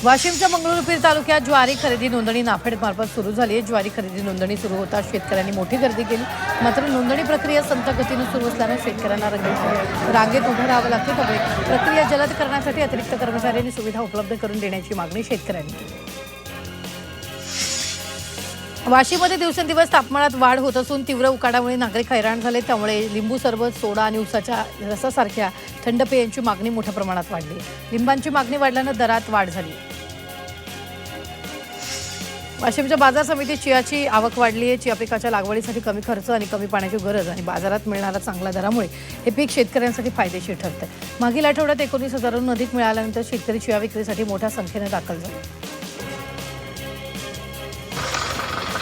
वाशिमच्या मंगरुळपीर तालुक्यात ज्वारी खरेदी नोंदणी नाफेडमार्फत सुरू झाली आहे। ज्वारी खरेदी नोंदणी सुरू होताच शेतकऱ्यांनी मोठी गर्दी केली। मात्र नोंदणी प्रक्रिया संथ गतीने सुरू असल्याने शेतकऱ्यांना रांगेत उभं राहावं लागतं। त्यामुळे प्रक्रिया जलद करण्यासाठी अतिरिक्त कर्मचाऱ्यांनी सुविधा उपलब्ध करून देण्याची मागणी शेतकऱ्यांनी केली। वाशीमध्ये दिवसेंदिवस तापमानात वाढ होत असून तीव्र उकाड्यामुळे नागरिक हैराण झाले। त्यामुळे लिंबू सरबत, सोडा आणि उसाच्या रसासारख्या थंड पेयांची मागणी मोठ्या प्रमाणात वाढली। लिंबांची मागणी वाढल्यानं दरात वाढ झाली। वाशिमच्या बाजार समितीत चियाची आवक वाढली आहे। चिया पिकाच्या लागवडीसाठी कमी खर्च आणि कमी पाण्याची गरज आणि बाजारात मिळणाऱ्या चांगल्या दरामुळे हे पीक शेतकऱ्यांसाठी फायदेशीर ठरते। मागील आठवड्यात 19,000हून अधिक मिळाल्यानंतर शेतकरी चिया विक्रीसाठी मोठ्या संख्येने दाखल झाले।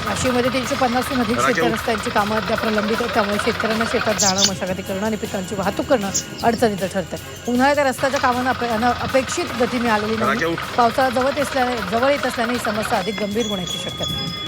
वाशीमध्ये 350हून अधिक शेती रस्त्यांची कामं अद्याप प्रलंबित आहेत। त्यामुळे शेतकऱ्यांना शेतात जाणं, मशागती करणं आणि पिकांची वाहतूक करणं अडचणीचं ठरतं। उन्हाळ्यात रस्त्याच्या कामांना अपेक्षित गती मिळालेली नाही। पावसाळा जवळ येत असल्याने ही समस्या अधिक गंभीर होण्याची शक्यता आहे।